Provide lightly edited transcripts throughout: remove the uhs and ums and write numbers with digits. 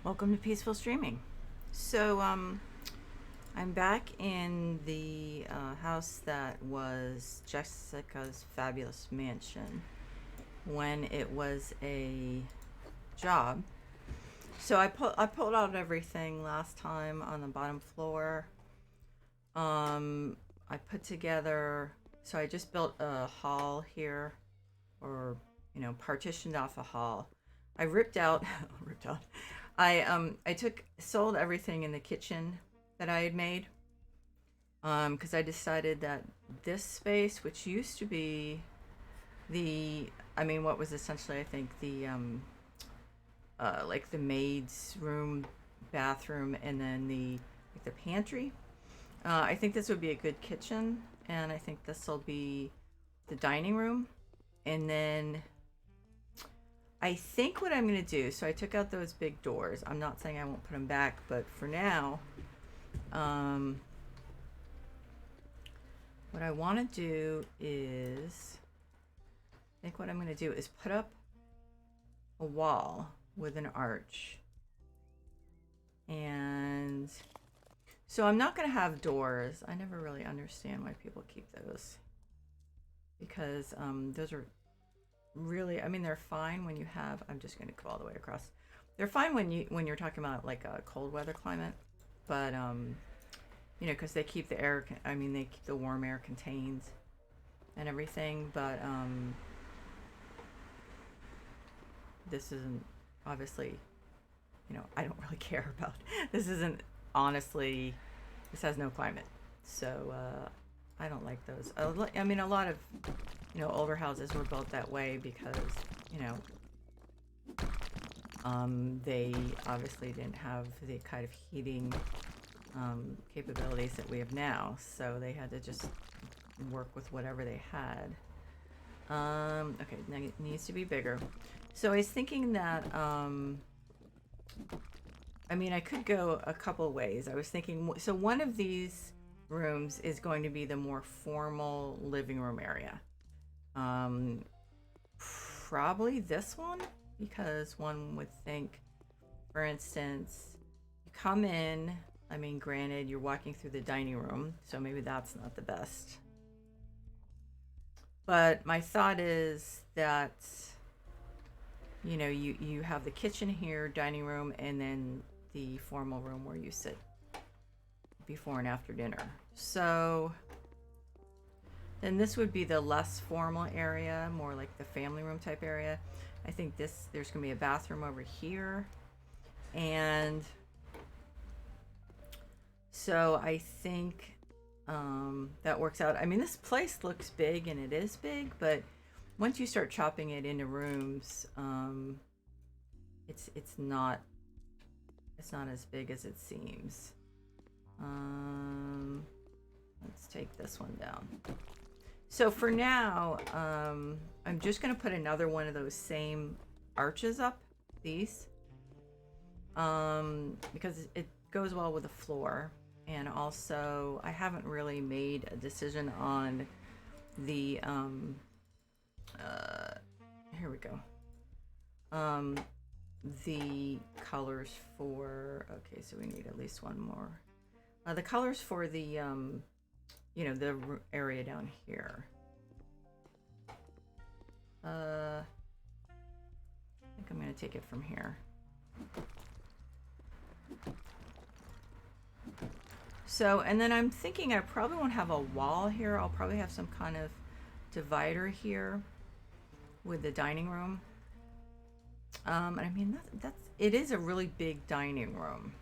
Welcome to Peaceful Streaming. So, I'm back in the house that was Jessica's fabulous mansion when it was a job. So I pulled out everything last time on the bottom floor. I put together. So I just built a hall here, or partitioned off a hall. I ripped out, ripped out. I sold everything in the kitchen that I had made, because I decided that this space, which used to be what was essentially, I think, like the maid's room, bathroom, and then the pantry. I think this would be a good kitchen, and I think this will be the dining room, and then I think what I'm going to do, so I took out those big doors. I'm not saying I won't put them back, but for now, um, what I want to do is, I think what I'm going to do is put up a wall with an arch. And so I'm not going to have doors. I never really understand why people keep those. Because those are really, they're fine when you have, I'm just going to go all the way across. They're fine when you're talking about like a cold weather climate, but because they keep the air, they keep the warm air contained and everything. But this isn't, obviously, I don't really care about. This isn't, honestly, this has no climate, so I don't like those. A lot of older houses were built that way because they obviously didn't have the kind of heating capabilities that we have now, so they had to just work with whatever they had. Okay, now it needs to be bigger. So I was thinking that I could go a couple ways. I was thinking, so one of these rooms is going to be the more formal living room area. Probably this one, because one would think, for instance, you come in, granted, you're walking through the dining room, so maybe that's not the best. But my thought is that, you have the kitchen here, dining room, and then the formal room where you sit before and after dinner. So then this would be the less formal area, more like the family room type area. I think there's going to be a bathroom over here. And so I think that works out. This place looks big, and it is big, but once you start chopping it into rooms, it's not as big as it seems. Let's take this one down. So for now, I'm just going to put another one of those same arches up, these, because it goes well with the floor. And also, I haven't really made a decision on the, here we go, the colors for, okay, so we need at least one more. The colors for the, the area down here. I think I'm going to take it from here. So, and then I'm thinking I probably won't have a wall here. I'll probably have some kind of divider here with the dining room. It is a really big dining room.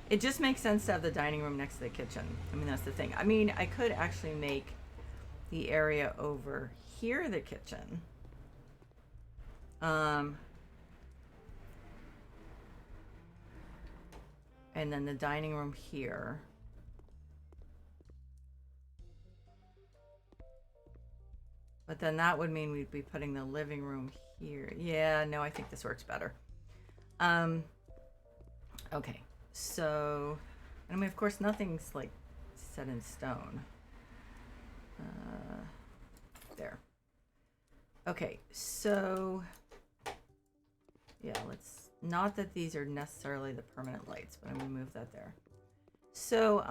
It just makes sense to have the dining room next to the kitchen. That's the thing. I could actually make the area over here the kitchen. And then the dining room here. But then that would mean we'd be putting the living room here. Yeah, no, I think this works better. Okay, so, of course, nothing's like set in stone. There. Okay, so Yeah, let's, not that these are necessarily the permanent lights, but I'm gonna move that there. So,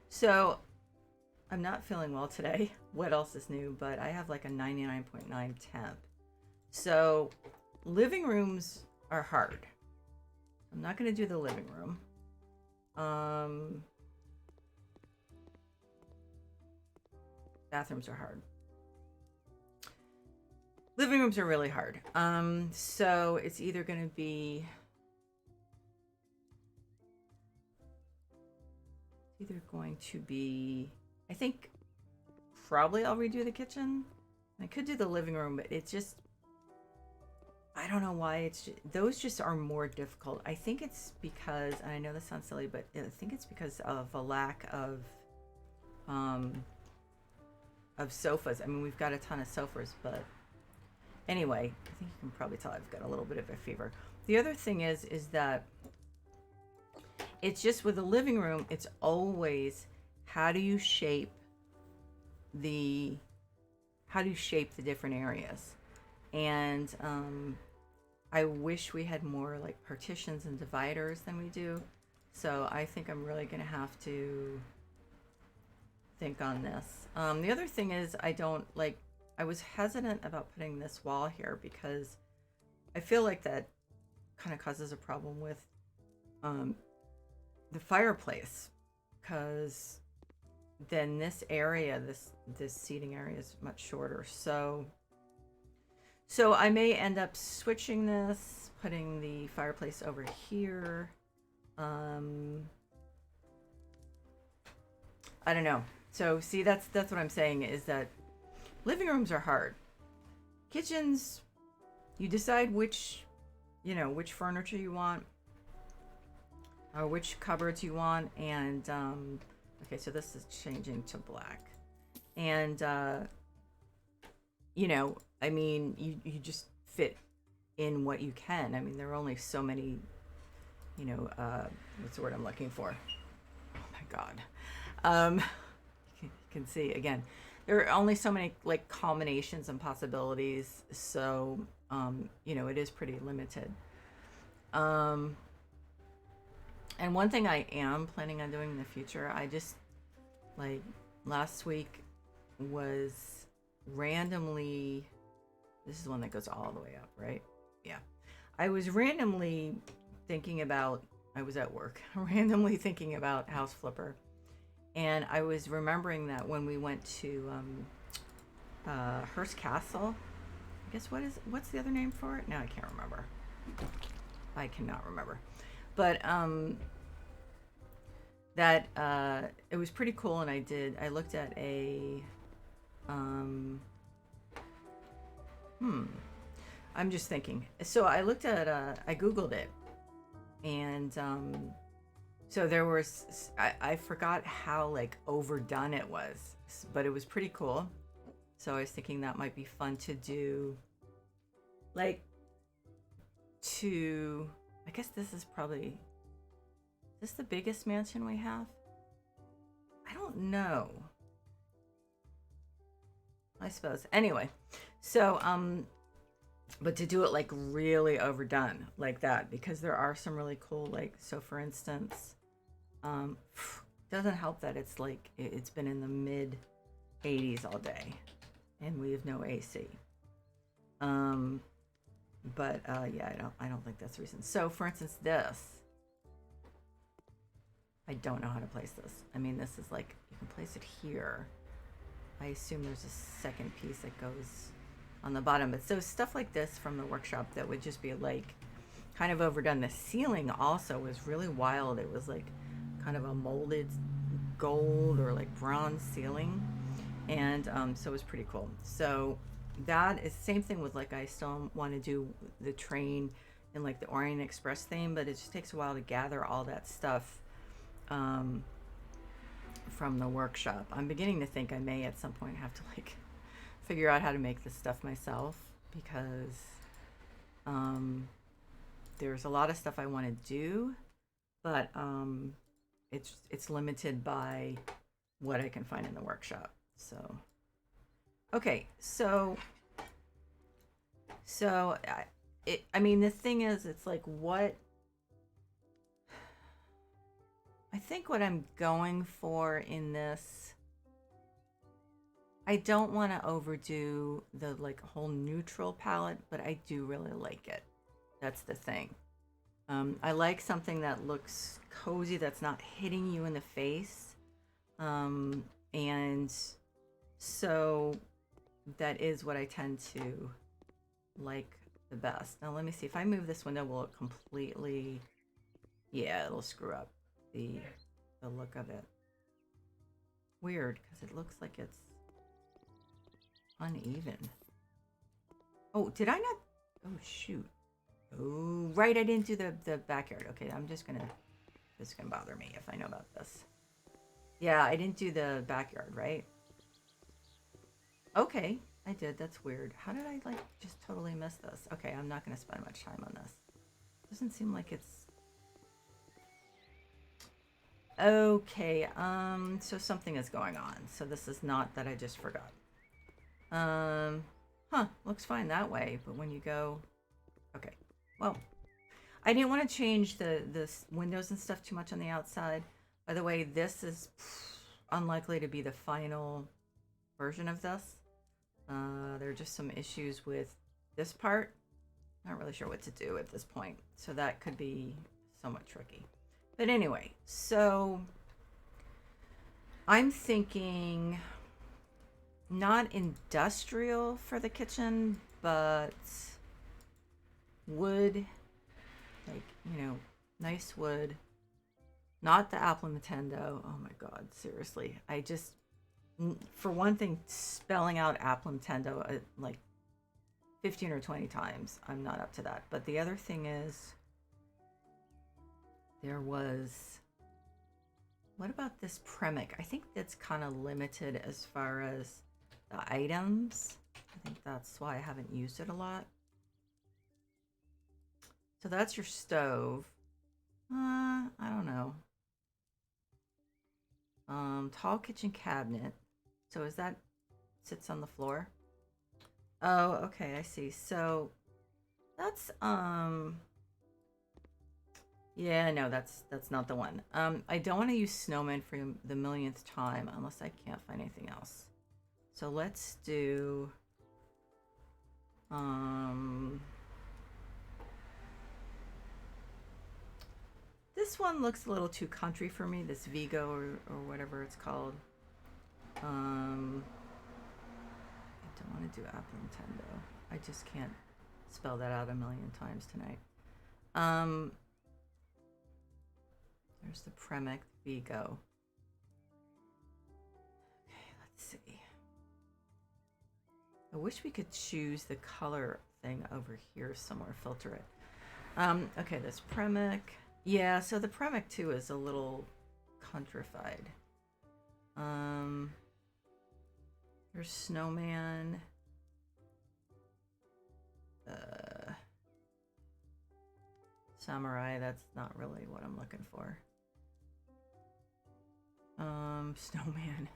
so I'm not feeling well today. What else is new? But I have like a 99.9 temp. So living rooms are hard. I'm not going to do the living room. Bathrooms are hard. Living rooms are really hard. So it's either going to be I think probably I'll redo the kitchen. I could do the living room, but it's just, I don't know why those just are more difficult. I think it's because, and I know this sounds silly, but I think it's because of a lack of sofas. I mean, we've got a ton of sofas, but anyway, I think you can probably tell I've got a little bit of a fever. The other thing is that it's just with the living room, it's always how do you shape the different areas. And I wish we had more like partitions and dividers than we do. So I think I'm really going to have to think on this. The other thing is I was hesitant about putting this wall here because I feel like that kind of causes a problem with the fireplace, because then this area, this seating area is much shorter. So I may end up switching this, putting the fireplace over here. I don't know. So see, that's what I'm saying, is that living rooms are hard. Kitchens, you decide which furniture you want, or which cupboards you want, and okay, so this is changing to black, and I mean, you just fit in what you can. I mean, there are only so many, what's the word I'm looking for? Oh my God. You can see again, there are only so many like combinations and possibilities. So, it is pretty limited. And one thing I am planning on doing in the future, I just, like, last week was randomly, this is the one that goes all the way up, right? Yeah. I was randomly thinking about, I was at work, randomly thinking about House Flipper. And I was remembering that when we went to Hearst Castle, I guess what's the other name for it? Now I can't remember. I cannot remember. But that it was pretty cool, and I looked at a I'm just thinking. So I looked at I googled it, and so there was, I forgot how like overdone it was, but it was pretty cool. So I was thinking that might be fun to do, like, I guess this is this the biggest mansion we have? I don't know. I suppose. Anyway, so but to do it like really overdone like that, because there are some really cool, like, so for instance, doesn't help that it's like it's been in the mid 80s all day and we have no AC. But yeah, I don't think that's the reason. So for instance, this, I don't know how to place this. I mean, this is like, you can place it here. I assume there's a second piece that goes on the bottom. But so stuff like this from the workshop that would just be like kind of overdone. The ceiling also was really wild. It was like kind of a molded gold or like bronze ceiling. And so it was pretty cool. So that is the same thing with, like, I still want to do the train in like the Orient Express theme, but it just takes a while to gather all that stuff from the workshop. I'm beginning to think I may at some point have to like figure out how to make this stuff myself, because there's a lot of stuff I want to do, but it's limited by what I can find in the workshop. So okay, so So, I mean, the thing is, it's like what I think what I'm going for in this, I don't want to overdo the like whole neutral palette, but I do really like it. That's the thing. I like something that looks cozy, that's not hitting you in the face. And so that is what I tend to like the best. Now let me see if I move this window, will it completely, yeah, it'll screw up the look of it. Weird, because it looks like it's uneven. Oh, did I not? Oh, shoot. Oh, right, I didn't do the backyard. Okay, this is gonna bother me if I know about this. Yeah, I didn't do the backyard, right? Okay, I did. That's weird. How did I, like, just totally miss this? Okay, I'm not gonna spend much time on this. Doesn't seem like it's... Okay, so something is going on. So this is not that I just forgot. Looks fine that way, but when you go... Okay, well, I didn't want to change the windows and stuff too much on the outside. By the way, this is unlikely to be the final version of this. There are just some issues with this part. Not really sure what to do at this point, so that could be somewhat tricky. But anyway, so I'm thinking not industrial for the kitchen, but wood, like, you know, nice wood. Not the Apple Nintendo. Oh my God, seriously. I just, for one thing, spelling out Apple Nintendo like 15 or 20 times, I'm not up to that. But the other thing is, there was, what about this Premic? I think that's kind of limited as far as the items. I think that's why I haven't used it a lot. So that's your stove. I don't know. Tall kitchen cabinet. So is that sits on the floor? Oh, okay, I see. So that's yeah, no, that's not the one. I don't want to use snowman for the millionth time unless I can't find anything else. So let's do this one looks a little too country for me, this Vigo or whatever it's called. I don't want to do Apple Nintendo. I just can't spell that out a million times tonight. There's the Premic Vigo. Okay, let's see. I wish we could choose the color thing over here somewhere, filter it. Okay, this Premic. Yeah, so the Premic too is a little countrified. There's Snowman. Samurai, that's not really what I'm looking for. Snowman.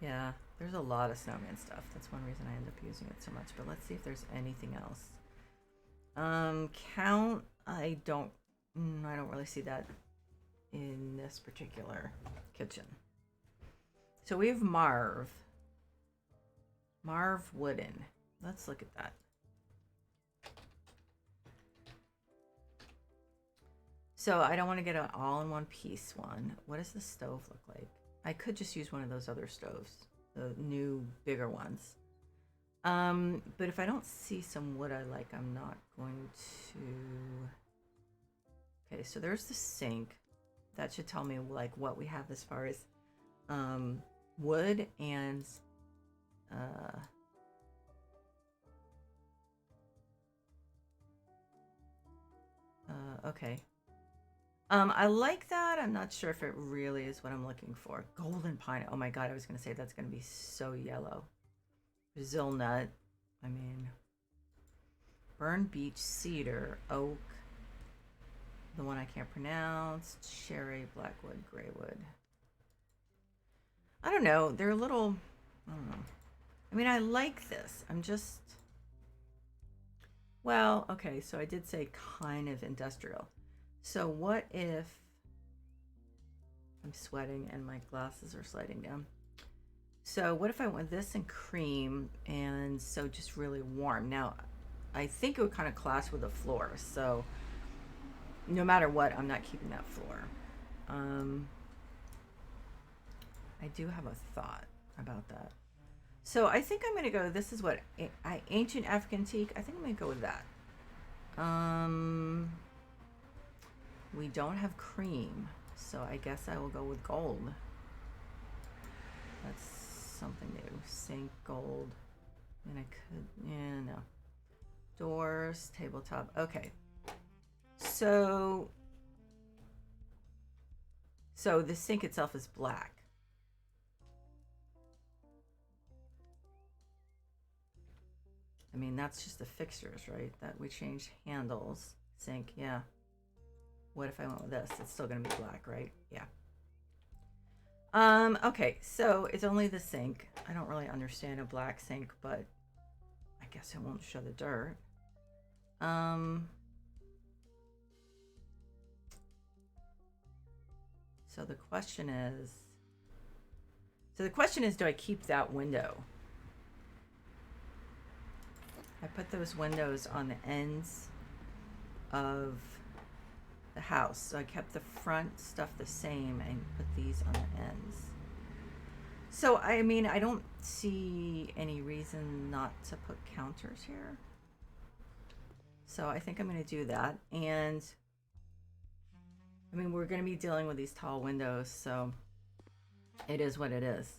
Yeah, there's a lot of snowman stuff. That's one reason I end up using it so much. But let's see if there's anything else. Count. I don't really see that in this particular kitchen. So we have Marv. Marv Wooden. Let's look at that. So I don't want to get an all-in-one piece one. What does the stove look like? I could just use one of those other stoves, the new, bigger ones. But if I don't see some wood I like, I'm not going to... Okay, so there's the sink. That should tell me, like, what we have as far as wood and... okay. I like that. I'm not sure if it really is what I'm looking for. Golden pine. Oh my God, I was going to say that's going to be so yellow. Brazil nut. I mean, burn beech, cedar, oak. The one I can't pronounce. Cherry, blackwood, graywood. I don't know. They're a little, I don't know. I mean, I like this. I'm just, Well, okay, so I did say kind of industrial. So what if I'm sweating and my glasses are sliding down? So what if I went this in cream and so just really warm? Now, I think it would kind of clash with the floor. So no matter what, I'm not keeping that floor. Um, I do have a thought about that. So I think I'm gonna go. This is what ancient African teak. I think I'm gonna go with that. Um, we don't have cream, so I guess I will go with gold. That's something new. Sink gold, and I could. Yeah, no. Doors, tabletop. Okay. So the sink itself is black. I mean, that's just the fixtures, right? That we changed handles, sink, yeah. What if I went with this? It's still gonna be black, right? Yeah. Okay, so it's only the sink. I don't really understand a black sink, but I guess it won't show the dirt. So the question is, do I keep that window? I put those windows on the ends of the house. So I kept the front stuff the same and put these on the ends. So, I mean, I don't see any reason not to put counters here. So I think I'm going to do that. And, I mean, we're going to be dealing with these tall windows, so it is what it is.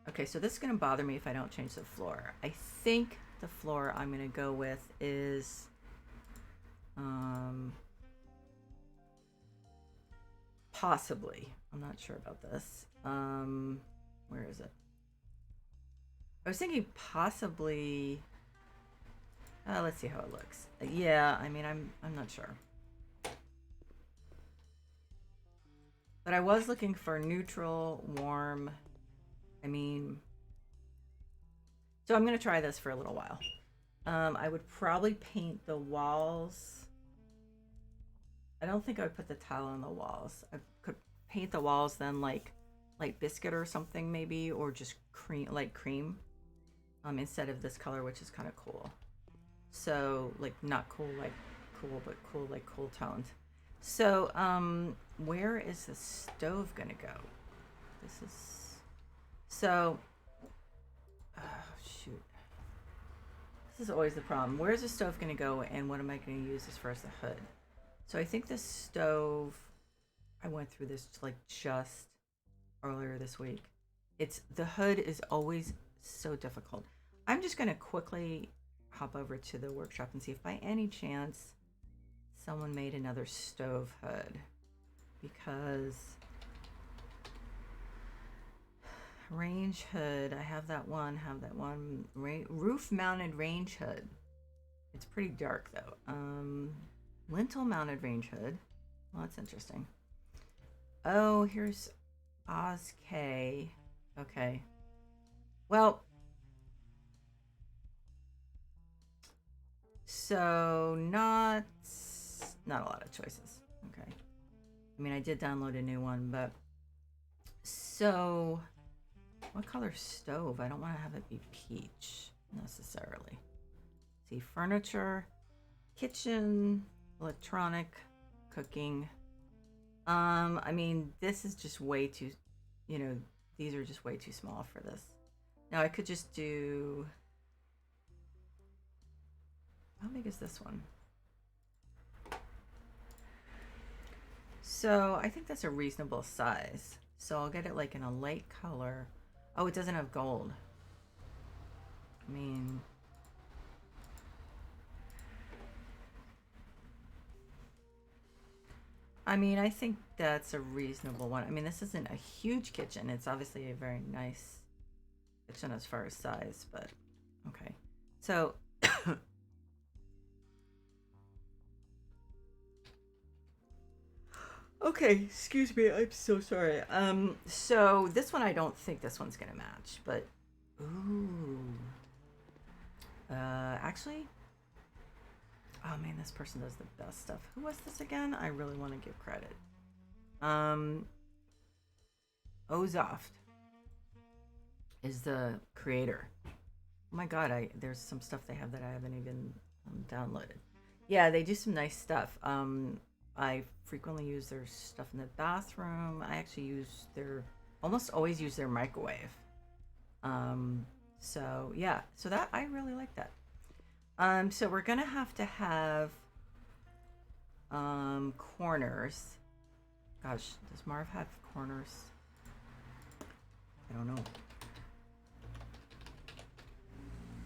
Okay, so this is going to bother me if I don't change the floor. I think the floor I'm going to go with is possibly. I'm not sure about this. Where is it? I was thinking possibly. Let's see how it looks. Yeah, I mean, I'm not sure. But I was looking for neutral, warm. I mean, so I'm going to try this for a little while. I would probably paint the walls. I don't think I would put the tile on the walls. I could paint the walls then like light biscuit or something maybe, or just cream, like cream, instead of this color, which is kind of cool. So like not cool like cool, but cool like cool toned. So where is the stove gonna go? This is so. Oh, shoot. This is always the problem. Where's the stove going to go, and what am I going to use as far as the hood? So I think the stove, I went through this like just earlier this week. The hood is always so difficult. I'm just going to quickly hop over to the workshop and see if by any chance someone made another stove hood, because range hood, I have that one, roof mounted range hood. It's pretty dark though. Lintel mounted range hood. Well, that's interesting. Oh, here's Oz K. Okay. Well, so not a lot of choices. Okay. I mean, I did download a new one, but so what color stove? I don't want to have it be peach necessarily. See, furniture, kitchen, electronic, cooking. I mean, this is just way too, these are just way too small for this. Now I could just do, how big is this one? So I think that's a reasonable size. So I'll get it like in a light color. Oh, it doesn't have gold. I mean, I think that's a reasonable one. I mean, this isn't a huge kitchen. It's obviously a very nice kitchen as far as size, but okay. So okay, excuse me. I'm so sorry. So this one, I don't think this one's gonna match, but ooh, Actually, oh man, this person does the best stuff. Who was this again? I really want to give credit. Ozoft is the creator. Oh my god, there's some stuff they have that I haven't even downloaded. Yeah, they do some nice stuff. I frequently use their stuff in the bathroom. I actually almost always use their microwave. So yeah, so that I really like that. So we're gonna have to have corners. Gosh, does Marv have corners? I don't know.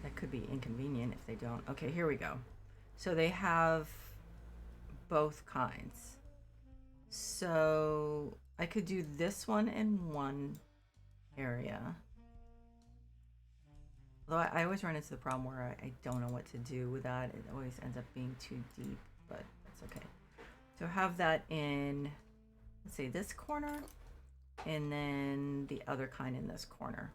That could be inconvenient if they don't. Okay, here we go. So they have both kinds. So I could do this one in one area. Although I always run into the problem where I don't know what to do with that. It always ends up being too deep, but that's okay. So have that in, let's say, this corner, and then the other kind in this corner.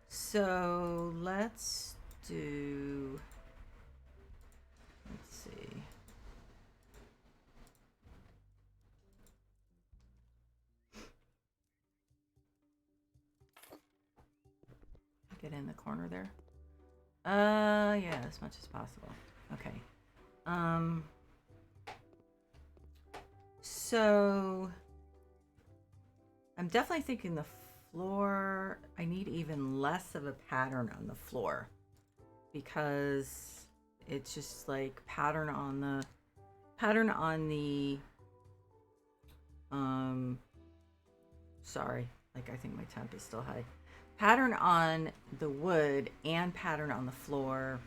So let's do, let's see. Get in the corner there. Yeah, as much as possible. Okay. So I'm definitely thinking the floor, I need even less of a pattern on the floor because it's just like pattern on the sorry, like I think my temp is still high. Pattern on the wood and pattern on the floor,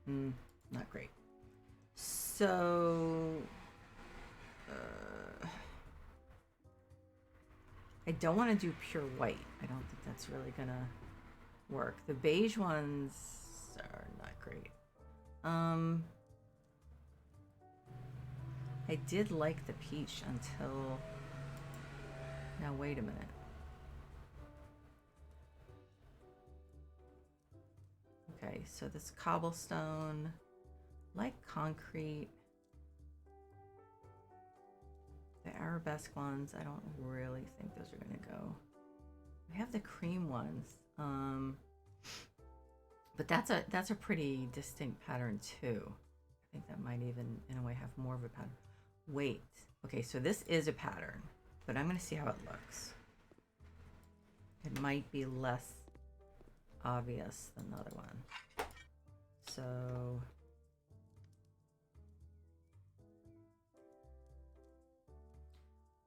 not great. So I don't want to do pure white. I don't think that's really gonna work. The beige ones are not great. I did like the peach until now. Wait a minute. Okay, so this cobblestone, like concrete. The arabesque ones, I don't really think those are gonna go. We have the cream ones, but that's a pretty distinct pattern too. I think that might even, in a way, have more of a pattern. Wait, okay, so this is a pattern, but I'm gonna see how it looks. It might be less obvious than the other one. So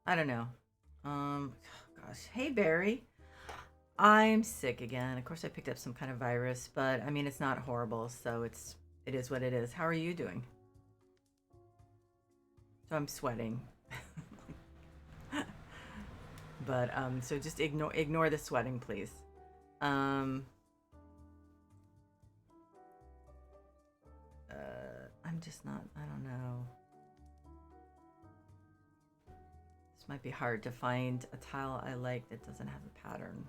I don't know. Gosh. Hey, Barry. I'm sick again. Of course, I picked up some kind of virus, but I mean, it's not horrible, so it is what it is. How are you doing? So I'm sweating. But so just ignore the sweating, please. I'm just not, I don't know. This might be hard to find a tile I like that doesn't have a pattern.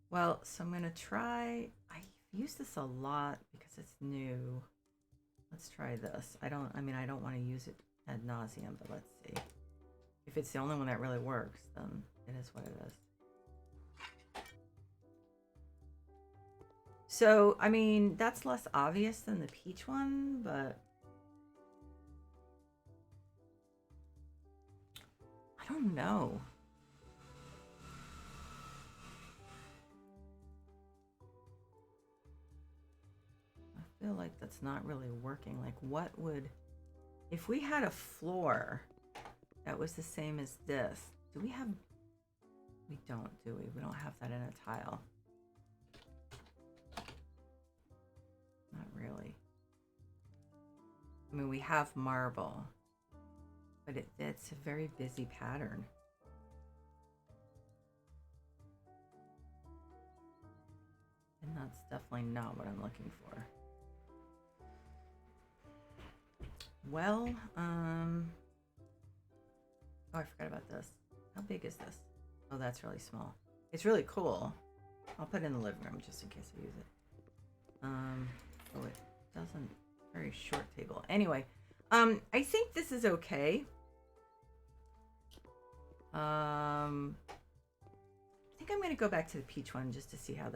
Well, so I'm gonna try, I've used this a lot because it's new. Let's try this. I don't want to use it ad nauseum, but let's see. If it's the only one that really works, then it is what it is. So, I mean, that's less obvious than the peach one, but I don't know. I feel like that's not really working. Like, what would, if we had a floor that was the same as this, do we have, we don't, do we? We don't have that in a tile. Not really. I mean, we have marble, but it's a very busy pattern. And that's definitely not what I'm looking for. Well, oh, I forgot about this. How big is this? Oh, that's really small. It's really cool. I'll put it in the living room just in case I use it. Oh, it doesn't. Very short table. Anyway, I think this is okay. I think I'm gonna go back to the peach one just to see how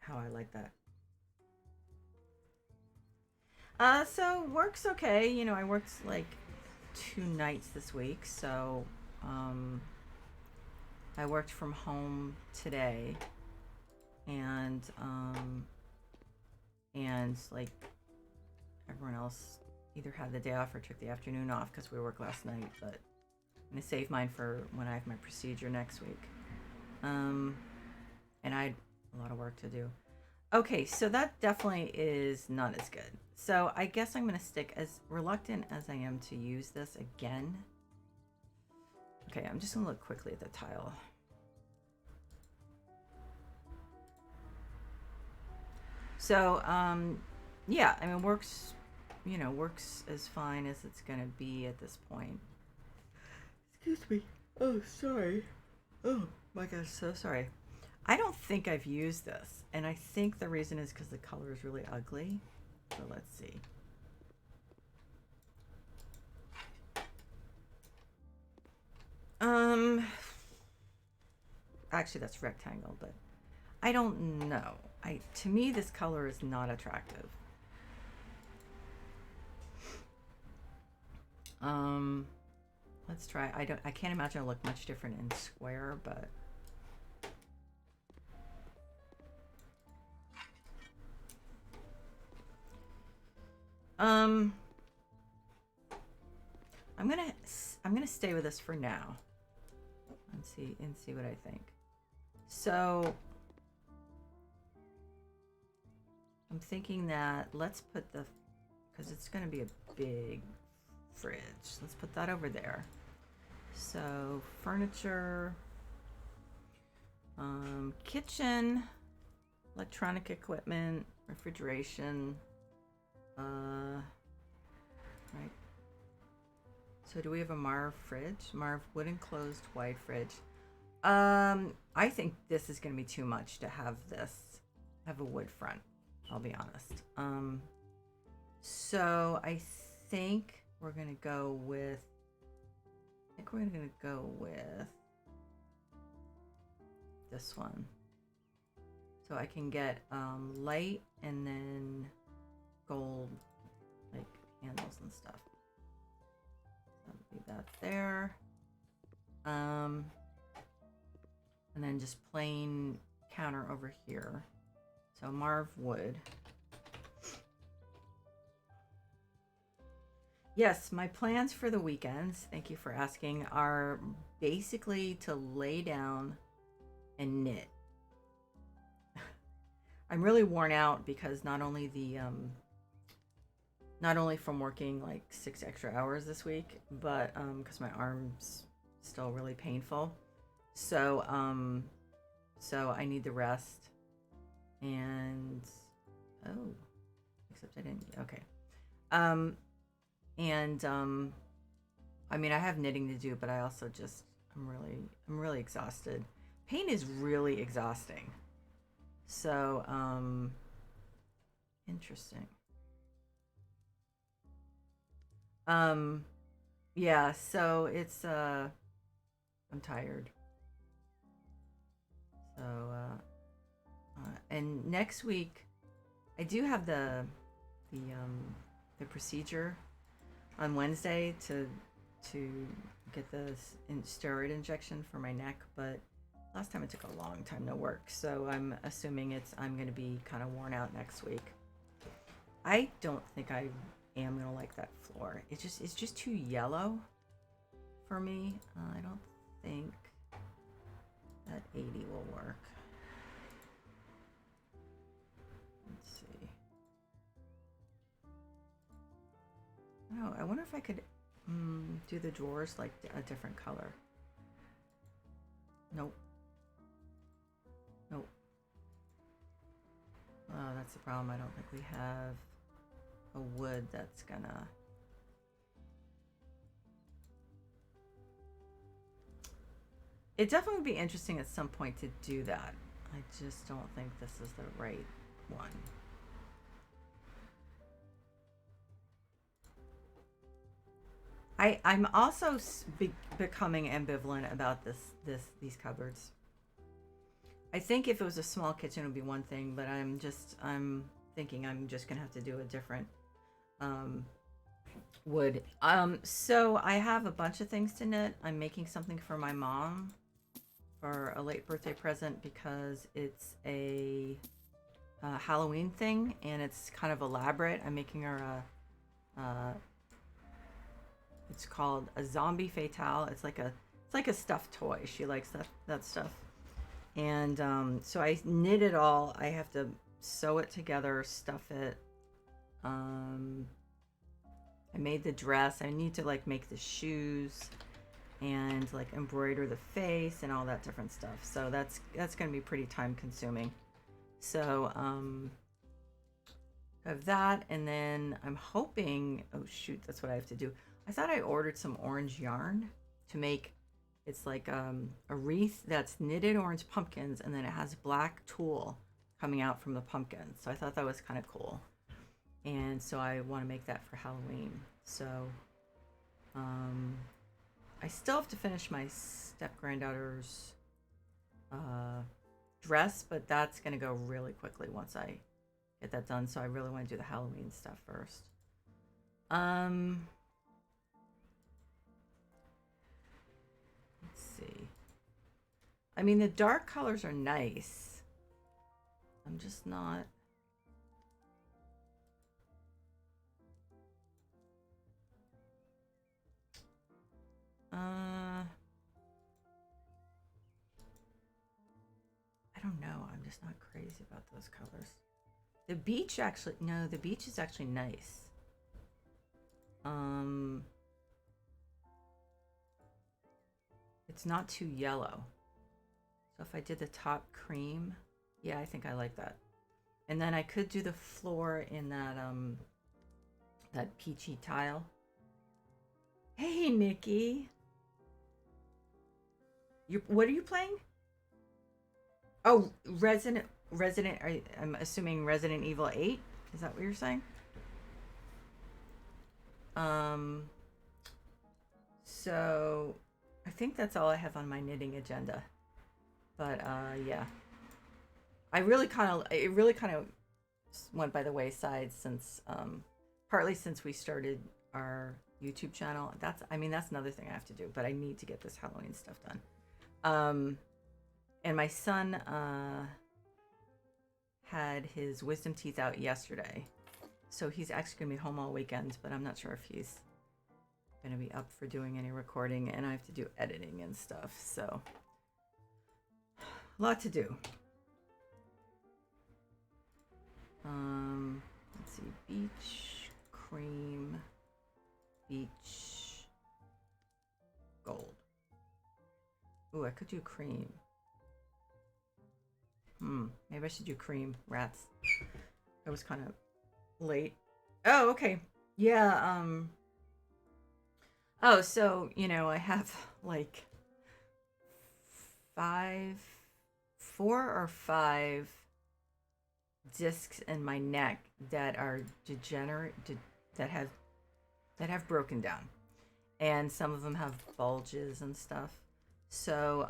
I like that. So work's okay. You know, I worked like 2 nights this week, so I worked from home today, and like everyone else either had the day off or took the afternoon off because we worked last night. But I'm gonna save mine for when I have my procedure next week. And I had a lot of work to do. Okay, so that definitely is not as good. So I guess I'm gonna stick, as reluctant as I am to use this again. Okay, I'm just gonna look quickly at the tile. So, yeah, I mean, works as fine as it's gonna be at this point. Excuse me. Oh, sorry. Oh my gosh, so sorry. I don't think I've used this, and I think the reason is because the color is really ugly. So let's see. Actually, that's rectangle, but I don't know. To me, this color is not attractive. Let's try. I can't imagine it'll look much different in square, but I'm gonna stay with this for now and see what I think. So I'm thinking that let's put because it's gonna be a big fridge. Let's put that over there. So furniture, kitchen, electronic equipment, refrigeration. Right. So do we have a Marv fridge? Marv wood enclosed wide fridge. I think this is going to be too much to have a wood front. I'll be honest. So I think we're going to go with. This one. So I can get light and then gold, like handles and stuff. Leave that there. And then just plain counter over here. So Marv wood. Yes, my plans for the weekends, thank you for asking, are basically to lay down and knit. I'm really worn out because not only from working like 6 extra hours this week, but because my arm's still really painful. So I need the rest. And except I didn't. Okay. I mean, I have knitting to do, but I also I'm really exhausted. Pain is really exhausting. So interesting. Yeah, so it's I'm tired. So and next week I do have the procedure on Wednesday to get the steroid injection for my neck, but last time it took a long time to work, so I'm assuming I'm going to be kind of worn out next week. I don't think I am going to like that floor. It's just too yellow for me. I don't think that 80 will work. Let's see. Oh, I wonder if I could do the drawers like a different color. Nope. Oh, that's the problem. I don't think we have a wood that's gonna it definitely would be interesting at some point to do that. I just don't think this is the right one. I'm also becoming ambivalent about these cupboards. I think if it was a small kitchen, it would be one thing, but I'm thinking I'm just gonna have to do a different um, wood. So I have a bunch of things to knit. I'm making something for my mom for a late birthday present because it's a Halloween thing and it's kind of elaborate. I'm making her it's called a zombie fatale. It's like a stuffed toy. She likes that stuff. And so I knit it all. I have to sew it together, stuff it. Um, I made the dress. I need to like make the shoes and like embroider the face and all that different stuff. So that's going to be pretty time consuming. So I have that, and then I'm hoping. Oh shoot, that's what I have to do. I thought I ordered some orange yarn to make. It's like a wreath that's knitted orange pumpkins, and then it has black tulle coming out from the pumpkins. So I thought that was kind of cool, and so I want to make that for Halloween. So I still have to finish my step granddaughter's dress, but that's gonna go really quickly once I get that done. So I really want to do the Halloween stuff first. Let's see. I mean, the dark colors are nice. I'm just not. I don't know. I'm just not crazy about those colors. The beach actually, no, the beach is actually nice. It's not too yellow. So if I did the top cream, yeah, I think I like that. And then I could do the floor in that peachy tile. Hey, Nikki. What are you playing? Oh, I'm assuming Resident Evil 8. Is that what you're saying? So I think that's all I have on my knitting agenda. But yeah. It really kind of went by the wayside since partly since we started our YouTube channel. That's another thing I have to do, but I need to get this Halloween stuff done. And my son had his wisdom teeth out yesterday. So he's actually going to be home all weekend, but I'm not sure if he's going to be up for doing any recording, and I have to do editing and stuff. So a lot to do. Let's see, beach, cream, beach, gold. Ooh, I could do cream. Maybe I should do cream. Rats. I was kind of late. Oh, okay. Yeah, oh, so, I have like 4 or 5 discs in my neck that are that have broken down. And some of them have bulges and stuff. So,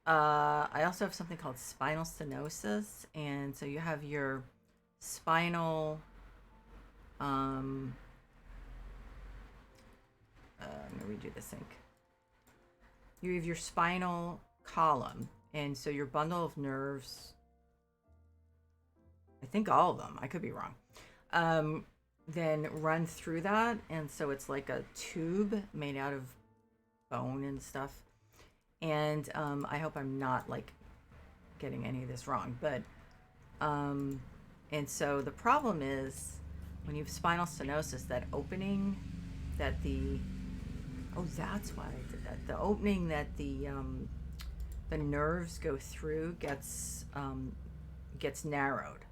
I also have something called spinal stenosis, and so you have your spinal. Let me redo this ink. You have your spinal column, and so your bundle of nerves. I think all of them. I could be wrong. Then run through that, and so it's like a tube made out of bone and stuff. And I hope I'm not like getting any of this wrong, but and so the problem is when you have spinal stenosis, that opening that that's why I did that. The opening that the nerves go through gets narrowed,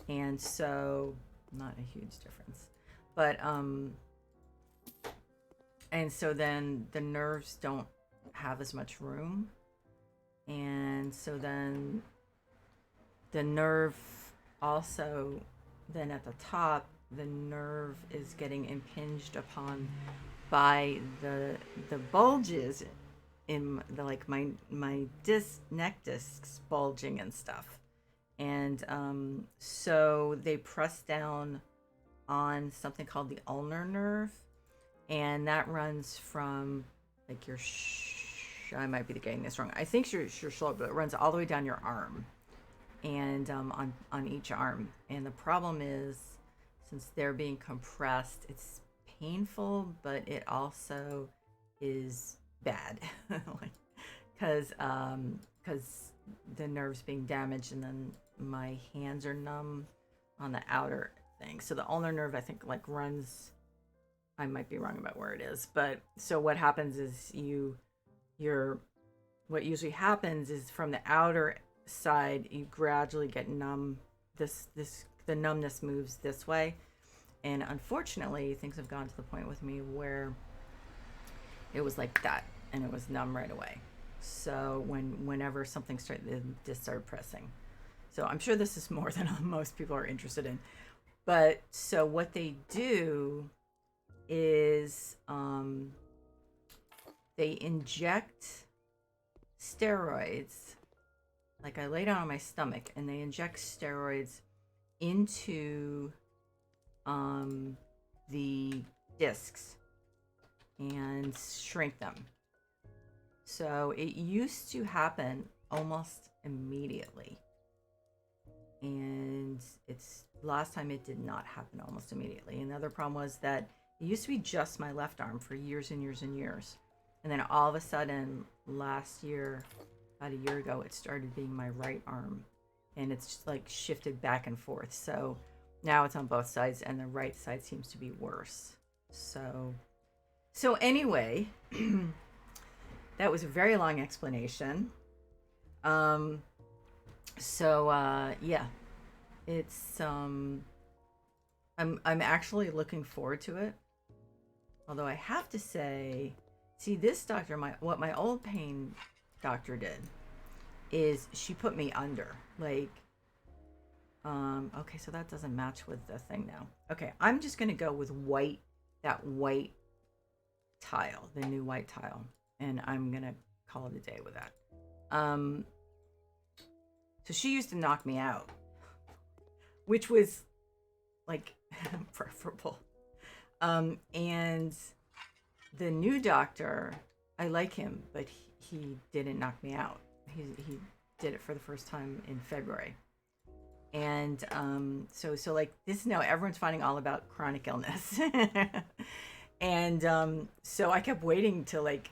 and so not a huge difference, but and so then the nerves don't have as much room, and so then the nerve also, then at the top, the nerve is getting impinged upon by the bulges in the, like, my neck discs bulging and stuff. And so they press down on something called the ulnar nerve, and that runs from, like, your I might be getting this wrong. I think your shoulder, but it runs all the way down your arm, and on each arm. And the problem is, since they're being compressed, it's painful, but it also is bad, because the nerves being damaged, and then my hands are numb on the outer thing. So the ulnar nerve, I think, like, runs. I might be wrong about where it is, but so what happens is what usually happens is from the outer side, you gradually get numb. The numbness moves this way, and unfortunately, things have gone to the point with me where it was like that, and it was numb right away. So whenever something started pressing. So I'm sure this is more than most people are interested in. But so what they do is they inject steroids. Like, I lay down on my stomach, and they inject steroids into the discs and shrink them. So it used to happen almost immediately, and it's last time it did not happen almost immediately. And the other problem was that it used to be just my left arm for years and years and years, and then all of a sudden last year, about a year ago, it started being my right arm, and it's just like shifted back and forth. So now it's on both sides, and the right side seems to be worse. So anyway, that was a very long explanation. Yeah, it's I'm actually looking forward to it. Although I have to say, see, this doctor, what my old pain doctor did is she put me under, like, okay, so that doesn't match with the thing now. Okay, I'm just gonna go with that white tile, the new white tile, and I'm gonna call it a day with that. So she used to knock me out, which was, like, preferable. And the new doctor, I like him, but he didn't knock me out. He did it for the first time in February. And so like, this, now everyone's finding all about chronic illness. And so I kept waiting to, like,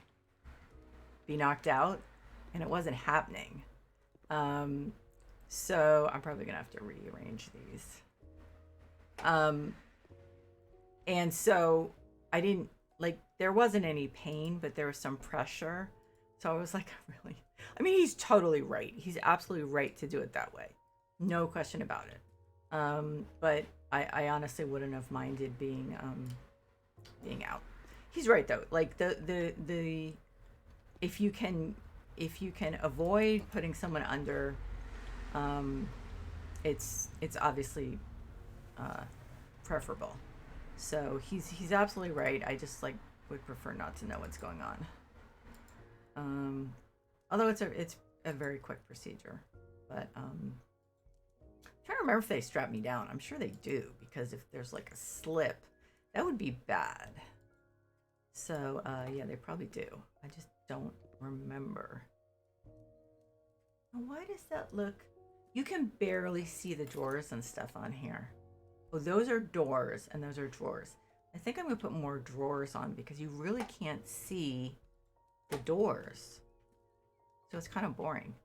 be knocked out, and it wasn't happening. So I'm probably gonna have to rearrange these. And so I didn't, like, there wasn't any pain, but there was some pressure. So I was like, really? I mean, he's totally right. He's absolutely right to do it that way. No question about it. But I honestly wouldn't have minded being out. He's right though. Like, the if you can avoid putting someone under, it's obviously preferable. So he's absolutely right. I just, like, would prefer not to know what's going on. Although it's a very quick procedure, but I'm trying to remember if they strap me down. I'm sure they do, because if there's, like, a slip, that would be bad. So yeah, they probably do. I just don't remember. Why does that look? You can barely see the drawers and stuff on here. Oh, those are doors and those are drawers. I think I'm gonna put more drawers on, because you really can't see the doors. So it's kind of boring.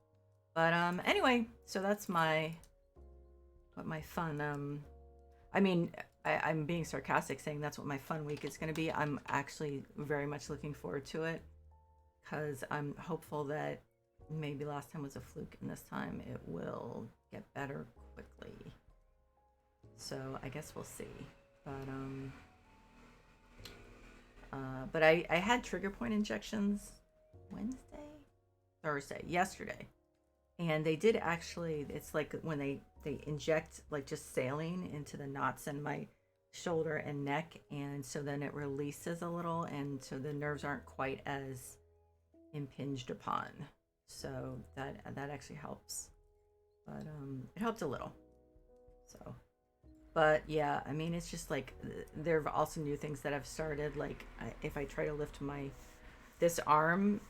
But anyway, so that's my fun, I mean, I'm being sarcastic saying that's what my fun week is going to be. I'm actually very much looking forward to it, because I'm hopeful that maybe last time was a fluke and this time it will get better quickly. So I guess we'll see. But But I had trigger point injections Wednesday, Thursday, yesterday, and they did actually. It's like when they inject like just saline into the knots in my shoulder and neck, and so then it releases a little, and so the nerves aren't quite as impinged upon. So that actually helps, but it helped a little. So, but yeah, I mean, it's just like there are also new things that I've started. Like if I try to lift my this arm,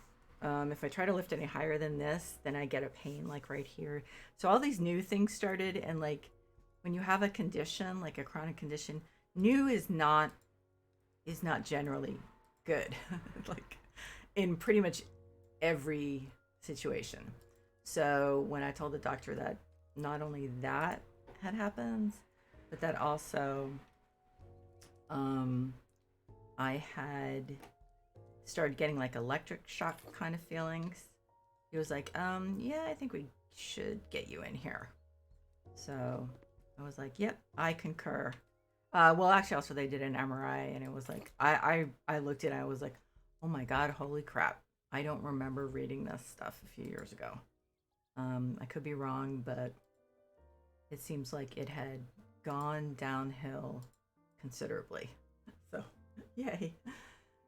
if I try to lift any higher than this, then I get a pain like right here. So all these new things started, and like when you have a condition like a chronic condition, new is not generally good. Like in pretty much every situation. So when I told the doctor that not only that had happened, but that also um, I had started getting like electric shock kind of feelings. He was like, yeah, I think we should get you in here. So I was like, yep, I concur. Well, actually, also they did an MRI, and it was like I looked at it, and I was like, oh my god, holy crap! I don't remember reading this stuff a few years ago. I could be wrong, but it seems like it had gone downhill considerably. So, yay.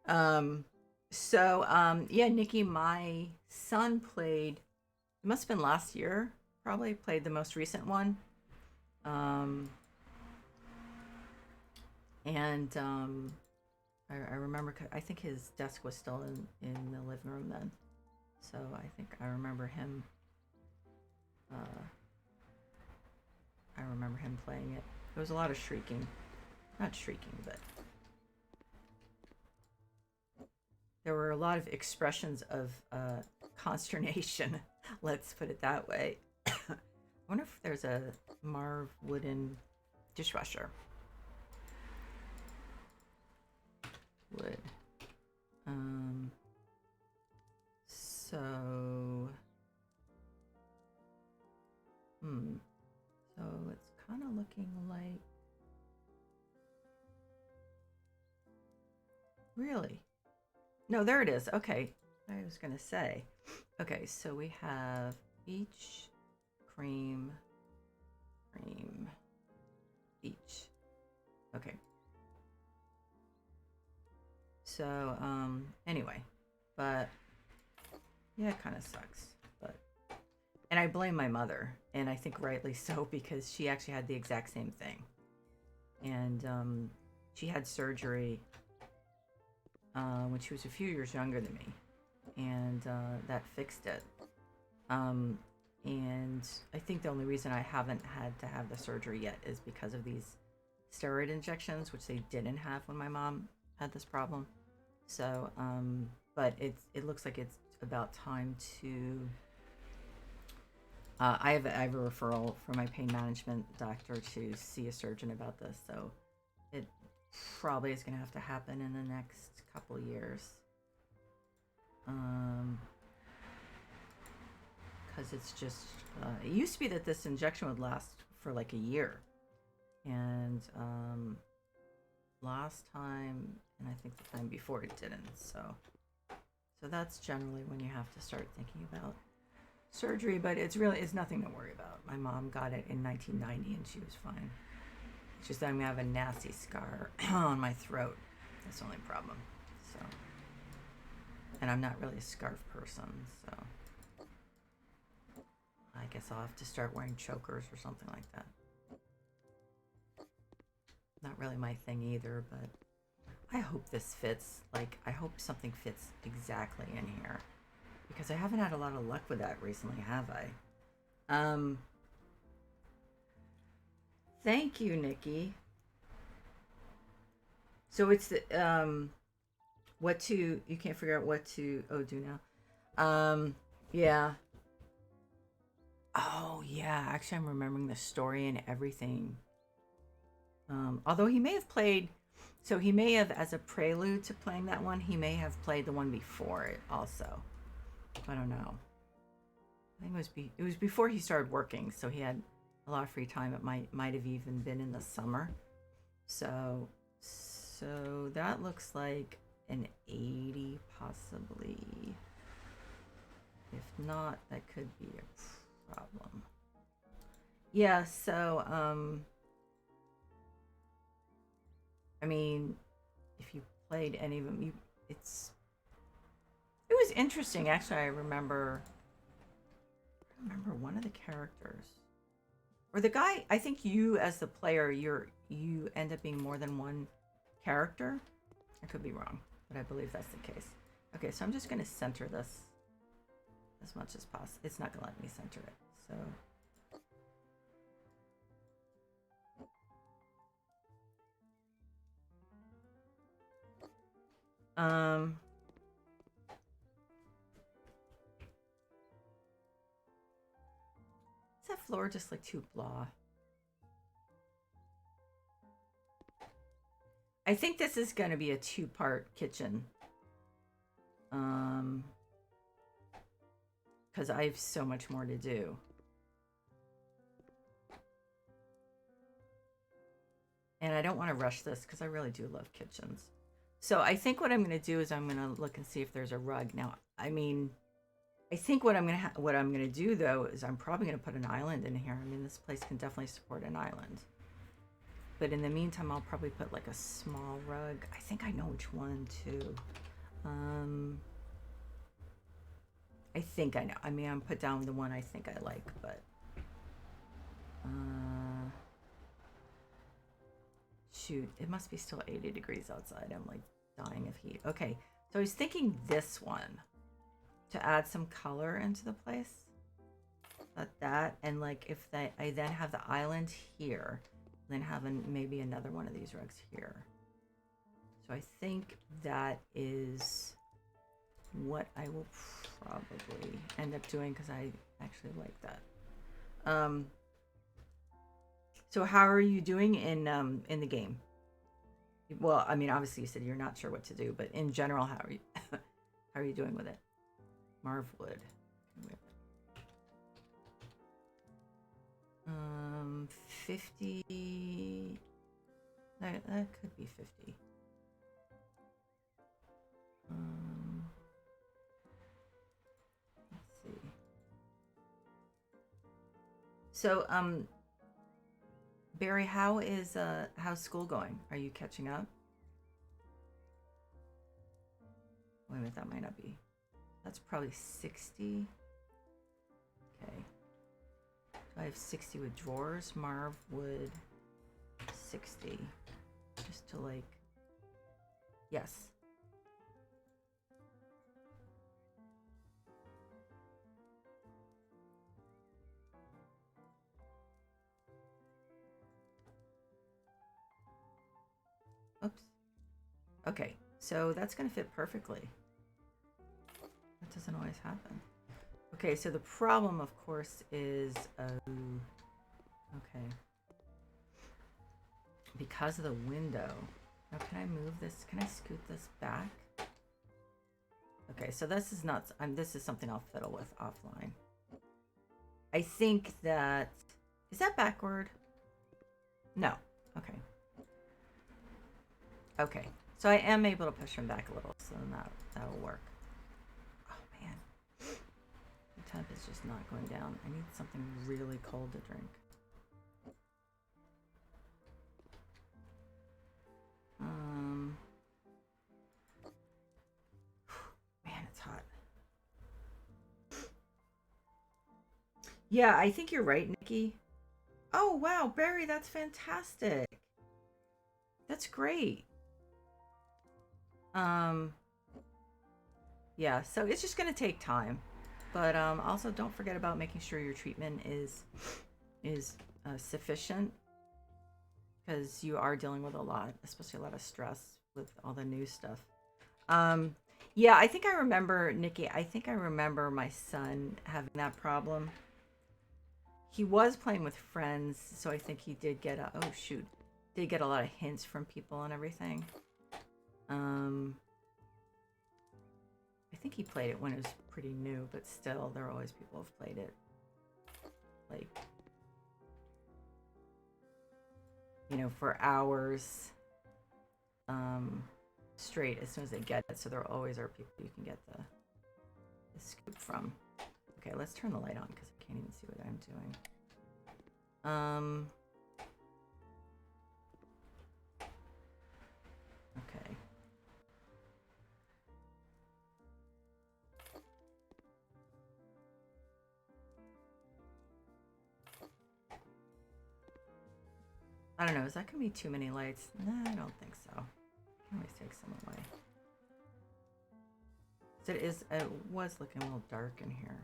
Um, yeah, Nikki, my son played. It must have been last year. Probably played the most recent one. Um, and I remember. I think his desk was still in the living room then. So I think I remember him. Uh, I remember him playing it. There was a lot of shrieking, not shrieking, but there were a lot of expressions of consternation. Let's put it that way. I wonder if there's a Marv wooden dishwasher. Wood. Um. So. So it's kind of looking like. Really? No, there it is. Okay. I was going to say. Okay, so we have each cream, each. Okay. So, anyway, but yeah, it kind of sucks. But, and I blame my mother, and I think rightly so, because she actually had the exact same thing. And, she had surgery when she was a few years younger than me, and that fixed it. And I think the only reason I haven't had to have the surgery yet is because of these steroid injections, which they didn't have when my mom had this problem. So, but it looks like it's about time to. I have a referral from my pain management doctor to see a surgeon about this. So, it probably is going to have to happen in the next couple years. Because it's just it used to be that this injection would last for like a year, and last time, and I think the time before it didn't. So that's generally when you have to start thinking about surgery. But it's nothing to worry about. My mom got it in 1990 and she was fine. It's just that I'm gonna have a nasty scar on my throat. That's the only problem. So, and I'm not really a scarf person, so I guess I'll have to start wearing chokers or something like that. Not really my thing either, but I hope this fits. Like, I hope something fits exactly in here, because I haven't had a lot of luck with that recently, have I? Thank you, Nikki. So it's the what to you can't figure out what to do now. Yeah. Oh yeah, actually I'm remembering the story and everything. Although he may have played, so he may have, as a prelude to playing that one, he may have played the one before it also. I don't know. I think it was before he started working, so he had a lot of free time. It might have even been in the summer. So that looks like an 80 possibly. If not, that could be a problem. Yeah, so I mean, if you played any of them, it was interesting actually. I remember one of the characters or the guy. I think you as the player, you end up being more than one character. I could be wrong, but I believe that's the case. Okay, so I'm just going to center this as much as possible. It's not going to let me center it, so is that floor just like too blah? I think this is going to be a two-part kitchen. Because I have so much more to do. And I don't want to rush this because I really do love kitchens. So I think what I'm going to do is I'm going to look and see if there's a rug. Now, I mean, I think what I'm going to do though is I'm probably going to put an island in here. I mean, this place can definitely support an island. But in the meantime, I'll probably put like a small rug. I think I know which one too. I think I know. I mean, I'm put down the one I think I like, but shoot, it must be still 80 degrees outside. I'm like dying of heat. Okay, so I was thinking this one to add some color into the place. That and like if I then have the island here, then have maybe another one of these rugs here. So I think that is what I will probably end up doing because I actually like that. So how are you doing in the game? Well, I mean, obviously you said you're not sure what to do, but in general, how are you how are you doing with it? Marvwood. 50. That could be 50. Let's see. So, Barry, how's school going? Are you catching up? Wait a minute, that might not be. That's probably 60. Okay. So I have 60 with drawers. Marv would 60. Just to like, yes. Oops. Okay, so that's gonna fit perfectly. That doesn't always happen. Okay, so the problem, of course, is okay. Because of the window. Now, can I move this? Can I scoot this back? Okay, so this is not. This is something I'll fiddle with offline. I think that is that backward. No. Okay. Okay. So I am able to push him back a little, so then that'll work. Oh man, the temp is just not going down. I need something really cold to drink. Man, it's hot. Yeah, I think you're right, Nikki. Oh wow, Barry, that's fantastic. That's great. Yeah, so it's just gonna take time, but also don't forget about making sure your treatment is sufficient because you are dealing with a lot, especially a lot of stress with all the new stuff. Yeah, I think I remember, Nikki. I think I remember my son having that problem. He was playing with friends, so I think he did get did get a lot of hints from people and everything. I think he played it when it was pretty new, but still, there are always people who've played it. Like, you know, for hours. straight as soon as they get it, so there always are people you can get the scoop from. Okay, let's turn the light on because I can't even see what I'm doing. Okay. I don't know, is that gonna be too many lights? No, I don't think so. I can always take some away. So it was looking a little dark in here.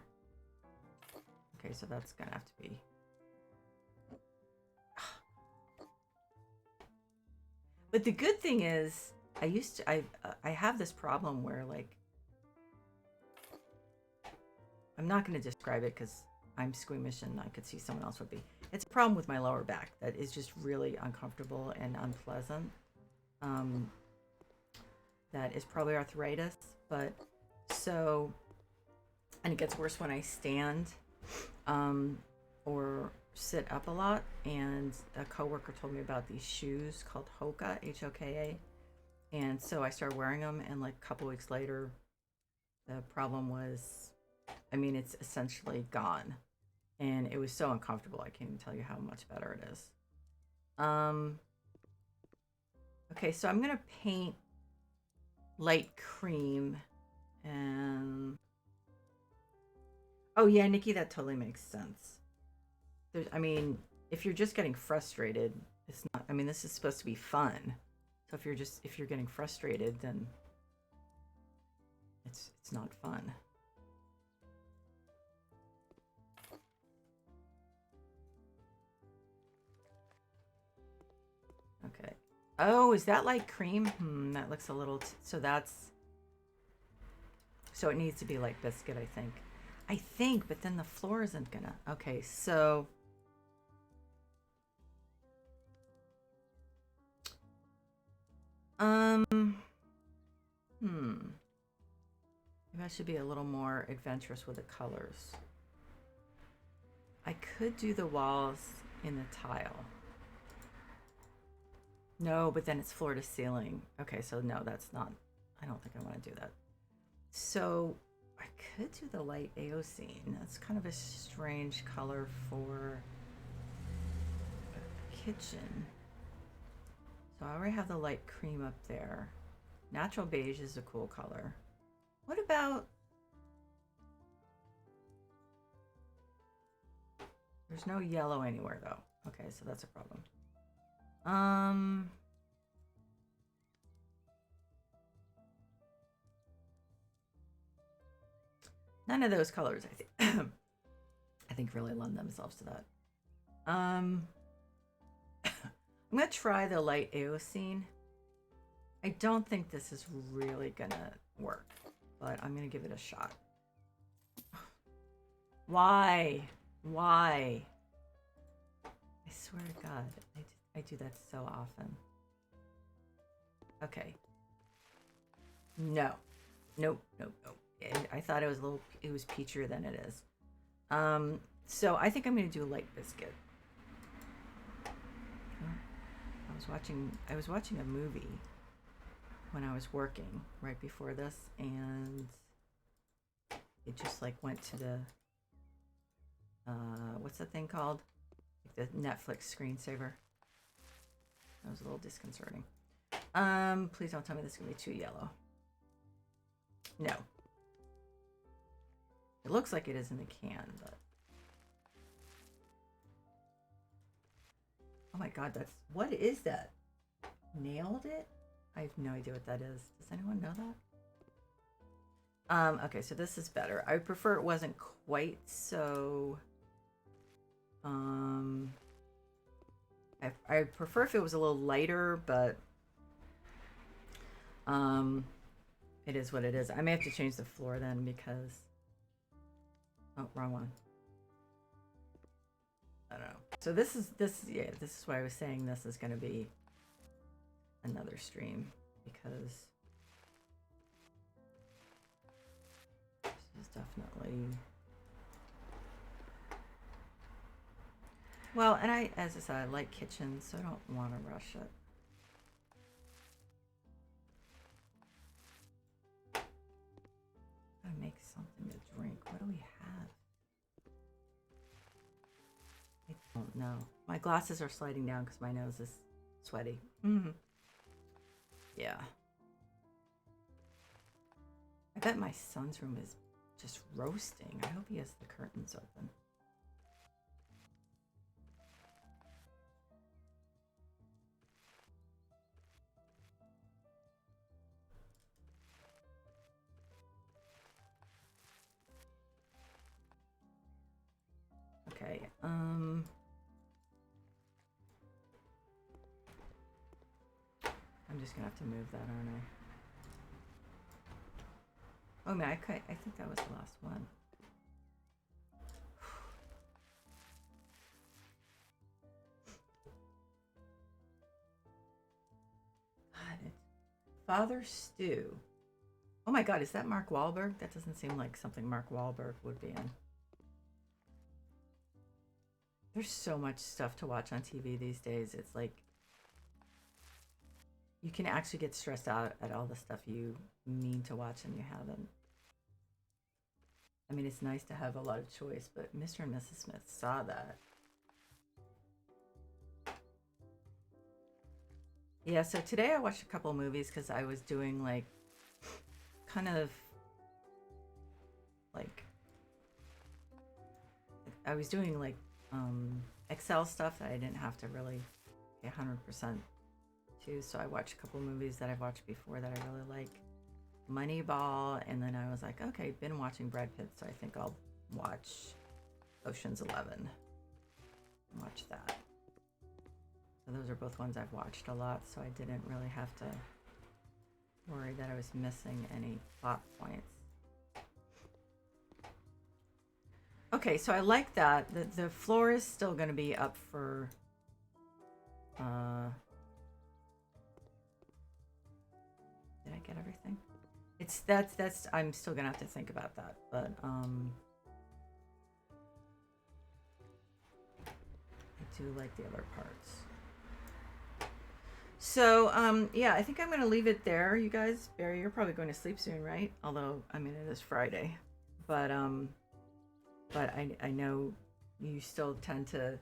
Okay, so that's gonna have to be. But the good thing is, I have this problem where, like, I'm not going to describe it because I'm squeamish and I could see someone else would be. It's a problem with my lower back that is just really uncomfortable and unpleasant. That is probably arthritis, but so, and it gets worse when I stand or sit up a lot. And a coworker told me about these shoes called Hoka, Hoka, and so I started wearing them, and like a couple weeks later the problem was, I mean, it's essentially gone, and it was so uncomfortable. I can't even tell you how much better it is. Okay, so I'm gonna paint light cream. And oh yeah, Nikki, that totally makes sense. I mean, if you're just getting frustrated, it's not, I mean, this is supposed to be fun. So if you're getting frustrated, then it's not fun. Okay. Oh, is that light cream? That looks a little, so it needs to be like biscuit, I think, but then the floor isn't gonna, okay, so. Maybe I should be a little more adventurous with the colors. I could do the walls in the tile. No, but then it's floor to ceiling. Okay, so no, that's not, I don't think I want to do that. So I could do the light Eocene. That's kind of a strange color for a kitchen. So I already have the light cream up there. Natural beige is a cool color. What about... There's no yellow anywhere though. Okay, so that's a problem. None of those colors, I think, I think really lend themselves to that. I'm gonna try the light Eocene. I don't think this is really gonna work, but I'm gonna give it a shot. Why? I swear to God, I do that so often. Okay. No. Nope. I thought it was peachier than it is. So I think I'm gonna do a light biscuit. I was watching a movie when I was working right before this, and it just like went to the what's the thing called? Like the Netflix screensaver. That was a little disconcerting. Please don't tell me this is gonna be too yellow. No. It looks like it is in the can, but oh my God, what is that? Nailed it? I have no idea what that is. Does anyone know that? Okay, so this is better. I prefer it wasn't quite so I prefer if it was a little lighter, but it is what it is. I may have to change the floor then because oh, wrong one. I don't know. So this is why I was saying this is going to be another stream, because this is definitely, well, and as I said, I like kitchens, so I don't want to rush it. Oh no, my glasses are sliding down because my nose is sweaty. Mm-hmm. Yeah. I bet my son's room is just roasting. I hope he has the curtains open. Okay, I'm just gonna have to move that, aren't I? Oh man, I think that was the last one. God, Father Stew. Oh my God, is that Mark Wahlberg? That doesn't seem like something Mark Wahlberg would be in. There's so much stuff to watch on TV these days. It's like you can actually get stressed out at all the stuff you mean to watch and you haven't. I mean, it's nice to have a lot of choice, but Mr. and Mrs. Smith saw that. Yeah, so today I watched a couple of movies because I was doing like kind of like I was doing like Excel stuff that I didn't have to really get 100% to. So I watched a couple of movies that I've watched before that I really like. Moneyball, and then I was like, okay, been watching Brad Pitt, so I think I'll watch Ocean's 11. Watch that. So those are both ones I've watched a lot, so I didn't really have to worry that I was missing any plot points. Okay, so I like that. The floor is still going to be up for did I get everything? It's that's I'm still gonna have to think about that, but I do like the other parts. So yeah, I think I'm gonna leave it there, you guys. Barry, you're probably going to sleep soon, right? Although I mean it is Friday, but I know you still tend to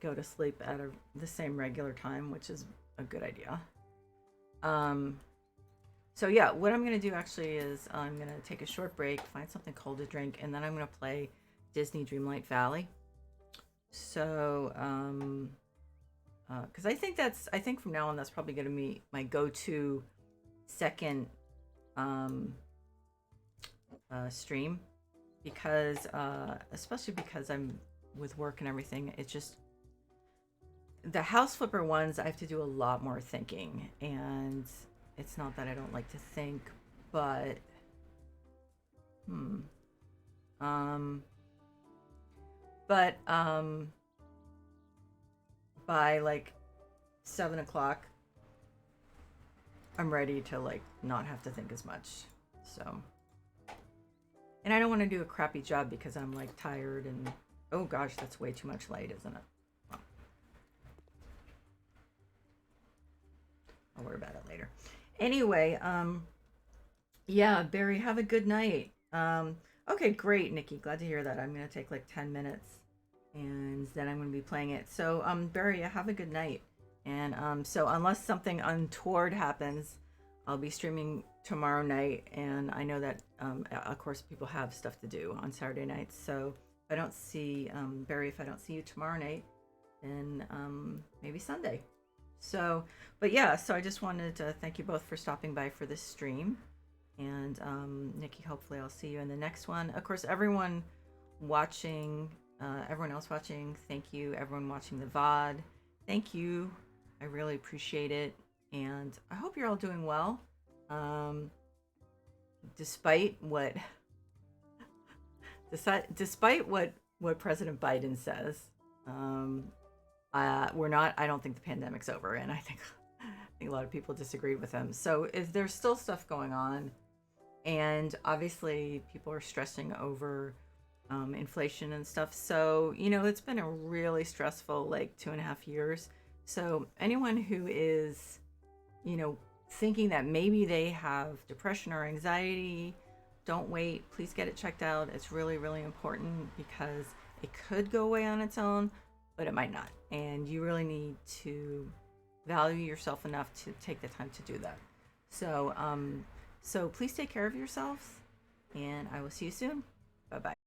go to sleep at the same regular time, which is a good idea. So yeah, what I'm gonna do actually is I'm gonna take a short break, find something cold to drink, and then I'm gonna play Disney Dreamlight Valley. So, because I think from now on that's probably gonna be my go-to second stream, because especially because I'm with work and everything, it's just the house flipper ones. I have to do a lot more thinking, and it's not that I don't like to think, but but by like 7 o'clock, I'm ready to like not have to think as much. So, and I don't want to do a crappy job because I'm like tired and oh gosh, that's way too much light, isn't it? Well, I'll worry about it later. Anyway, yeah, Barry, have a good night. Okay, great, Nikki. Glad to hear that. I'm gonna take like 10 minutes and then I'm gonna be playing it. So, Barry, have a good night. And so unless something untoward happens, I'll be streaming tomorrow night. And I know that, of course, people have stuff to do on Saturday nights. So if I don't see Barry, if I don't see you tomorrow night, then maybe Sunday. So, but yeah, so I just wanted to thank you both for stopping by for this stream. And Nikki, hopefully I'll see you in the next one. Of course, everyone watching, everyone else watching, thank you. Everyone watching the VOD, thank you. I really appreciate it. And I hope you're all doing well. Despite what President Biden says, we're not, I don't think the pandemic's over. And I think a lot of people disagree with him. So there's still stuff going on. And obviously people are stressing over inflation and stuff. So, you know, it's been a really stressful like 2.5 years. So anyone who is, you know, thinking that maybe they have depression or anxiety, don't wait. Please get it checked out. It's really, really important because it could go away on its own, but it might not. And you really need to value yourself enough to take the time to do that. So, so please take care of yourselves, and I will see you soon. Bye bye.